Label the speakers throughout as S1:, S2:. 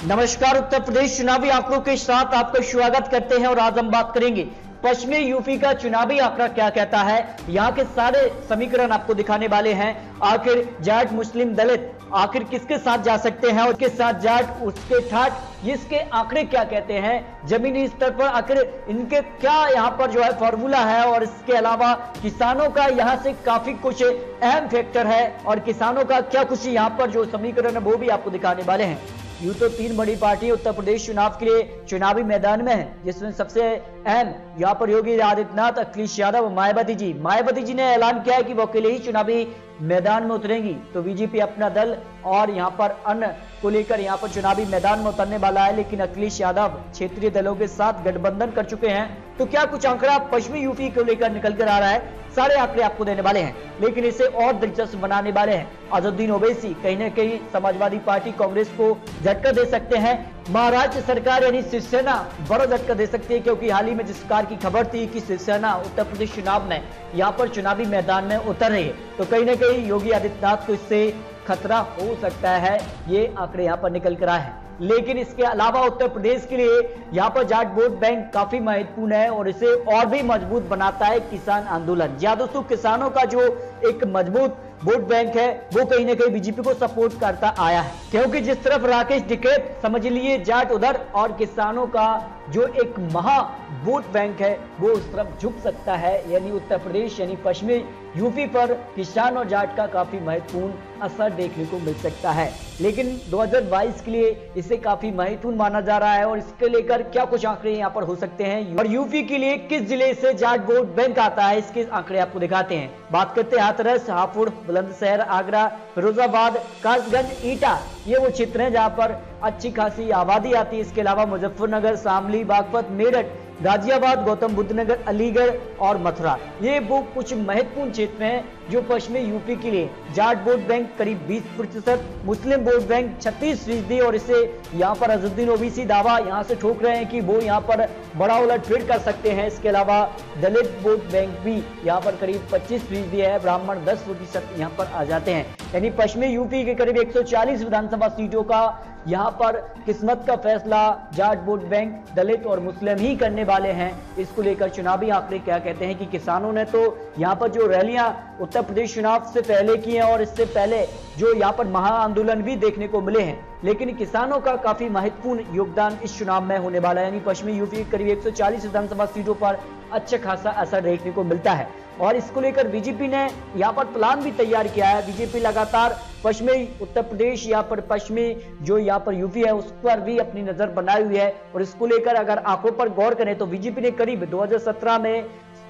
S1: नमस्कार, उत्तर प्रदेश चुनावी आंकड़ों के साथ आपका स्वागत करते हैं और आज हम बात करेंगे पश्चिमी यूपी का चुनावी आंकड़ा क्या कहता है। यहाँ के सारे समीकरण आपको दिखाने वाले हैं। आखिर जाट मुस्लिम दलित आखिर किसके साथ जा सकते हैं और किसके साथ जाट उसके ठाट इसके आंकड़े क्या कहते हैं, जमीनी स्तर पर आखिर इनके क्या यहाँ पर जो है फॉर्मूला है। और इसके अलावा किसानों का यहाँ से काफी कुछ अहम फैक्टर है और किसानों का क्या कुछ यहाँ पर जो समीकरण है वो भी आपको दिखाने वाले हैं। यूं तो तीन बड़ी पार्टी उत्तर प्रदेश चुनाव के लिए चुनावी मैदान में है, जिसमें सबसे अहम यहाँ पर योगी आदित्यनाथ, अखिलेश यादव और मायावती जी ने ऐलान किया है कि वो अकेले ही चुनावी मैदान में उतरेंगी। तो बीजेपी अपना दल और यहाँ पर अन्य को लेकर यहाँ पर चुनावी मैदान में उतरने वाला है, लेकिन अखिलेश यादव क्षेत्रीय दलों के साथ गठबंधन कर चुके हैं। तो क्या कुछ आंकड़ा पश्चिमी यूपी को लेकर निकल कर आ रहा है, सारे आंकड़े आपको देने वाले हैं, लेकिन इसे और दिलचस्प बनाने वाले हैं। अजहरुद्दीन ओवैसी कहीं न कहीं समाजवादी पार्टी कांग्रेस को झटका दे सकते हैं। महाराष्ट्र सरकार यानी शिवसेना बड़ा झटका दे सकती है, क्योंकि हाल ही में जिस प्रकार की खबर थी कि शिवसेना उत्तर प्रदेश चुनाव में यहाँ पर चुनावी मैदान में उतर रही है, तो कहीं न कहीं योगी आदित्यनाथ को इससे खतरा हो सकता है। ये आंकड़े यहाँ पर निकल कर आए हैं। लेकिन इसके अलावा उत्तर प्रदेश के लिए यहाँ पर जाट वोट बैंक काफी महत्वपूर्ण है और इसे और भी मजबूत बनाता है किसान आंदोलन। जी दोस्तों, किसानों का जो एक मजबूत वोट बैंक है वो कहीं ना कहीं बीजेपी को सपोर्ट करता आया है, क्योंकि जिस तरफ राकेश टिकैत समझ लिए जाट उधर और किसानों का जो एक महा वोट बैंक है वो उस तरफ झुक सकता है। यानी उत्तर प्रदेश यानी पश्चिमी यूपी पर किसान और जाट का काफी महत्वपूर्ण असर देखने को मिल सकता है। लेकिन 2022 के लिए इसे काफी महत्वपूर्ण माना जा रहा है और इसके लेकर क्या कुछ आंकड़े यहाँ पर हो सकते हैं और यूपी के लिए किस जिले से जाट वोट बैंक आता है, इसके आंकड़े आपको दिखाते हैं। बात करते हैं हाथरस, हापुड़, बुलंदशहर, आगरा, फिरोजाबाद, कासगंज, ईटा, ये वो क्षेत्र हैं जहां पर अच्छी खासी आबादी आती है। इसके अलावा मुजफ्फरनगर, शामली, बागपत, मेरठ, गाजियाबाद, गौतम बुद्ध नगर, अलीगढ़ और मथुरा, ये वो कुछ महत्वपूर्ण क्षेत्र हैं जो पश्चिमी यूपी के लिए जाट वोट बैंक करीब 20%, मुस्लिम वोट बैंक 36% और इसे यहाँ पर अजहरुद्दीन ओवैसी दावा यहाँ से ठोक रहे हैं कि वो यहाँ पर बड़ा उलटफेर कर सकते हैं। इसके अलावा दलित वोट बैंक भी यहाँ पर करीब 25% है, ब्राह्मण 10% यहाँ पर आ जाते हैं। यानी पश्चिमी यूपी के करीब 140 विधानसभा सीटों का यहाँ पर किस्मत का फैसला जाट वोट बैंक, दलित और मुस्लिम ही करने वाले हैं। इसको लेकर चुनावी आंकड़े क्या कहते हैं कि किसानों ने तो यहाँ पर जो रैलियां उत्तर प्रदेश चुनाव से पहले की हैं और इससे पहले जो यहाँ पर महा आंदोलन भी देखने को मिले हैं, लेकिन किसानों का काफी महत्वपूर्ण योगदान इस चुनाव में होने वाला है। यानी पश्चिमी यूपी के करीब 140 विधानसभा सीटों पर अच्छा खासा असर देखने को मिलता है और इसको लेकर बीजेपी ने यहाँ पर प्लान भी तैयार किया है। बीजेपी लगातार पश्चिमी उत्तर प्रदेश यहाँ पर पश्चिमी जो यहाँ पर यूपी है उस पर भी अपनी नजर बनाई हुई है और इसको लेकर अगर आंकड़ों पर गौर करें तो बीजेपी ने करीब 2017 में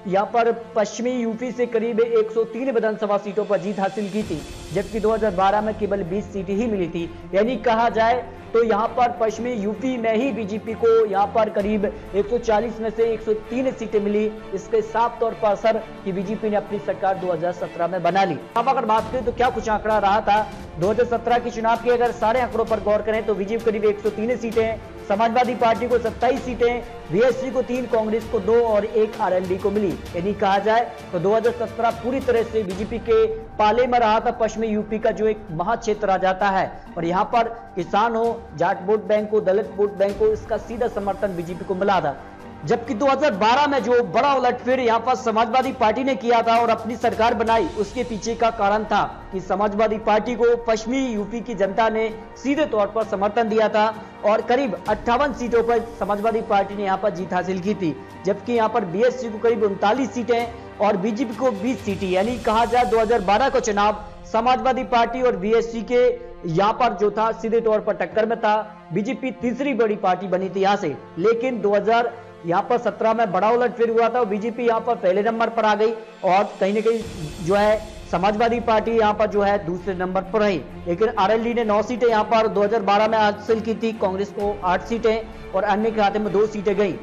S1: यहाँ पर पश्चिमी यूपी से करीब 103 विधानसभा सीटों पर जीत हासिल की थी, जबकि 2012 में केवल 20 सीटें ही मिली थी। यानी कहा जाए तो यहाँ पर पश्चिमी यूपी में ही बीजेपी को यहाँ पर करीब 140 में से 103 सीटें मिली। इसके साफ तौर पर असर कि बीजेपी ने अपनी सरकार 2017 में बना ली। अब अगर बात करें तो क्या कुछ आंकड़ा रहा था 2017 के चुनाव के, अगर सारे आंकड़ों पर गौर करें तो बीजेपी करीब 103 सीटें, समाजवादी पार्टी को 27 सीटें, बीएसपी को 3, कांग्रेस को 2 और 1 आरएलडी को मिली। यानी कहा जाए तो 2017 पूरी तरह से बीजेपी के पाले में रहा था। पश्चिमी यूपी का जो एक महाक्षेत्र आ जाता है और यहाँ पर किसान हो, जाट वोट बैंक हो, दलित वोट बैंक हो, इसका सीधा समर्थन बीजेपी को मिला था। जबकि 2012 में जो बड़ा उलटफेर यहाँ पर समाजवादी पार्टी ने किया था और अपनी सरकार बनाई, उसके पीछे का कारण था कि समाजवादी पार्टी को पश्चिमी यूपी की जनता ने सीधे तौर पर समर्थन दिया था और करीब 58 सीटों पर समाजवादी पार्टी ने यहाँ पर जीत हासिल की थी, जबकि यहाँ पर बीएसपी को करीब 39 सीटें और बीजेपी को 20 सीटें। यानी कहा जाए 2012 का चुनाव समाजवादी पार्टी और बीएसपी के यहाँ पर जो था सीधे तौर पर टक्कर में था। बीजेपी तीसरी बड़ी पार्टी बनी थी यहाँ से, लेकिन 2017 में बड़ा उलटफेर हुआ था और बीजेपी यहाँ पर पहले नंबर पर आ गई और कहीं ना कहीं जो है समाजवादी पार्टी यहाँ पर जो है दूसरे नंबर पर रही। लेकिन आरएलडी ने 9 सीटें यहाँ पर 2012 में हासिल की थी, कांग्रेस को 8 सीटें और अन्य के खाते में 2 सीटें गई।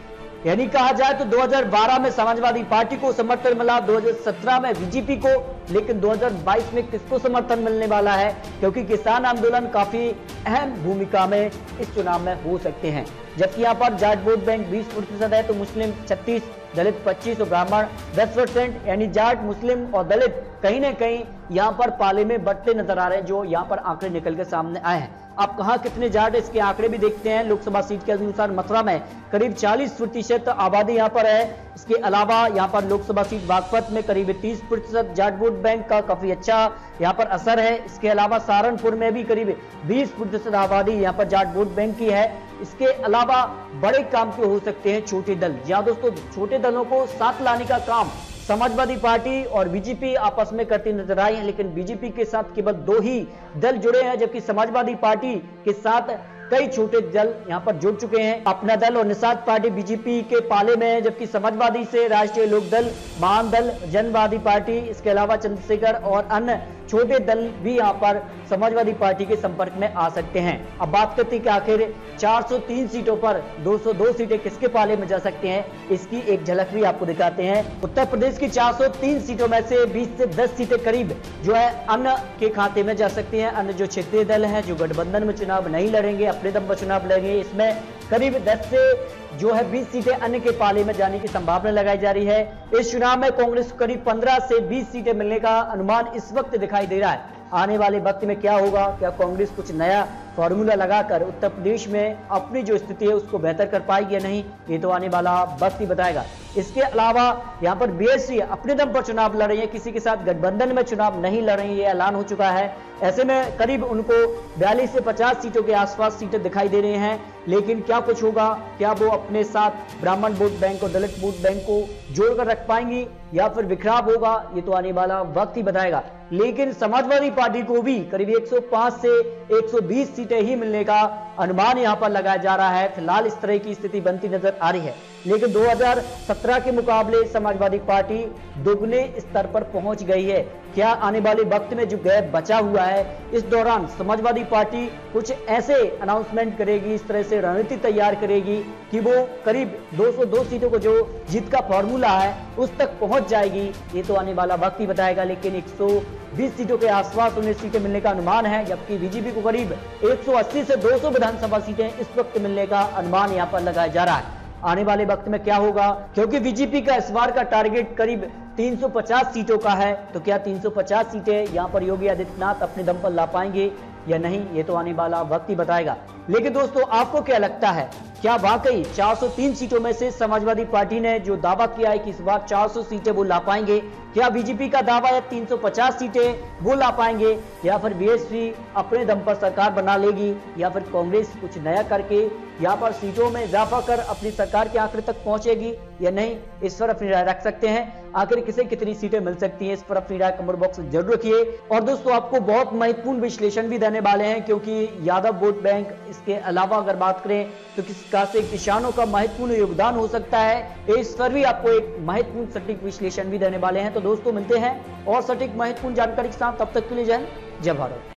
S1: यानी कहा जाए तो 2012 में समाजवादी पार्टी को समर्थन मिला, 2017 में बीजेपी को, लेकिन 2022 में किसको समर्थन मिलने वाला है, क्योंकि किसान आंदोलन काफी अहम भूमिका में इस चुनाव में हो सकते हैं। जबकि यहाँ पर जाट वोट बैंक 20% है तो मुस्लिम 36, दलित 25 और ब्राह्मण 10%। यानी जाट, मुस्लिम और दलित कहीं ना कहीं यहाँ पर पाले में बढ़ते नजर आ रहे हैं, जो यहाँ पर आंकड़े निकल के सामने आए हैं। आप कहां कितने जाट, इसके आंकड़े भी देखते हैं। लोकसभा सीट के अनुसार मथुरा में करीब 40% आबादी यहां पर है। इसके अलावा यहां पर लोकसभा सीट बागपत में करीब 30% जाट वोट बैंक का काफी अच्छा यहां पर असर है। इसके अलावा सहारनपुर में भी करीब 20% आबादी यहां पर जाट वोट बैंक की है। इसके अलावा बड़े काम के हो सकते हैं छोटे दल। या दोस्तों, छोटे दलों को साथ लाने का काम समाजवादी पार्टी और बीजेपी आपस में करती नजर आई है, लेकिन बीजेपी के साथ केवल 2 ही दल जुड़े हैं, जबकि समाजवादी पार्टी के साथ कई छोटे दल यहां पर जुड़ चुके हैं। अपना दल और निषाद पार्टी बीजेपी के पाले में है, जबकि समाजवादी से राष्ट्रीय लोक दल, महान दल, जनवादी पार्टी, इसके अलावा चंद्रशेखर और अन्य छोटे दल भी यहां पर समाजवादी पार्टी के संपर्क में आ सकते हैं। अब बात करते हैं कि आखिर 403 सीटों पर 202 सीटें किसके पाले में जा सकते हैं, इसकी एक झलक भी आपको दिखाते हैं। उत्तर प्रदेश की 403 सीटों में से 20 से 10 सीटें करीब जो है अन्य के खाते में जा सकती हैं। अन्य जो क्षेत्रीय दल हैं, जो गठबंधन में चुनाव नहीं लड़ेंगे, अपने दम पर चुनाव लड़ेंगे, इसमें करीब 10 से जो है 20 सीटें अन्य के पाले में जाने की संभावना लगाई जा रही है। इस चुनाव में कांग्रेस को करीब 15 से 20 सीटें मिलने का अनुमान इस वक्त दिखाई दे रहा है। आने वाले वक्त में क्या होगा, क्या कांग्रेस कुछ नया फॉर्मूला लगाकर उत्तर प्रदेश में अपनी जो स्थिति है उसको बेहतर कर पाएगी या नहीं, ये तो आने वाला वक्त ही बताएगा। इसके अलावा यहाँ पर बीएसपी अपने दम पर चुनाव लड़ रही है, किसी के साथ गठबंधन में चुनाव नहीं लड़ रही है, ये ऐलान हो चुका है। ऐसे में करीब उनको 42 से 50 सीटों के आसपास सीटें दिखाई दे रही हैं। लेकिन क्या कुछ होगा, क्या वो अपने साथ ब्राह्मण वोट बैंक और दलित वोट बैंक को जोड़कर रख पाएंगी या फिर बिखराव होगा, ये तो आने वाला वक्त ही बताएगा। लेकिन समाजवादी पार्टी को भी करीब 105 से 120 सीटें ही मिलने का अनुमान यहां पर लगाया जा रहा है। फिलहाल इस तरह की स्थिति बनती नजर आ रही है, लेकिन 2017 के मुकाबले समाजवादी पार्टी दोगुने स्तर पर पहुंच गई है। क्या आने वाले वक्त में जो गैप बचा हुआ है, इस दौरान समाजवादी पार्टी कुछ ऐसे अनाउंसमेंट करेगी, इस तरह से रणनीति तैयार करेगी कि वो करीब 202 सीटों को जो जीत का फॉर्मूला है उस तक पहुंच जाएगी, ये तो आने वाला वक्त ही बताएगा। लेकिन 120 सीटों के आसपास उन्हें सीटें मिलने का अनुमान है, जबकि बीजेपी को करीब 180 से 200 विधानसभा सीटें इस वक्त मिलने का अनुमान यहां पर लगाया जा रहा है। आने वाले वक्त में क्या होगा, क्योंकि बीजेपी का इस बार का टारगेट करीब 350 सीटों का है, तो क्या 350 सीटें यहां पर योगी आदित्यनाथ अपने दम पर ला पाएंगे या नहीं, ये तो आने वाला वक्त ही बताएगा। लेकिन दोस्तों, आपको क्या लगता है, क्या वाकई 403 सीटों में से समाजवादी पार्टी ने जो दावा किया है कि इस बार 400 सीटें वो ला पाएंगे, क्या बीजेपी का दावा है 350 सीटें वो ला पाएंगे, या फिर बीएसपी अपने दम पर सरकार बना लेगी, या फिर कांग्रेस कुछ नया करके यहाँ पर सीटों में इजाफा कर अपनी सरकार के आंकड़े तक पहुंचेगी या नहीं, इस पर अपनी राय रख सकते हैं। आखिर किसे कितनी सीटें मिल सकती हैं, इस पर अपनी राय कमेंट बॉक्स में जरूर रखिए। और दोस्तों, आपको बहुत महत्वपूर्ण विश्लेषण भी देने वाले हैं, क्योंकि यादव वोट बैंक, इसके अलावा अगर बात करें तो किस प्रकार से किसानों का महत्वपूर्ण योगदान हो सकता है, इस पर भी आपको एक महत्वपूर्ण सटीक विश्लेषण भी देने वाले हैं। तो दोस्तों, मिलते हैं और सटीक महत्वपूर्ण जानकारी के साथ, तब तक के लिए जय हिंद, जय भारत।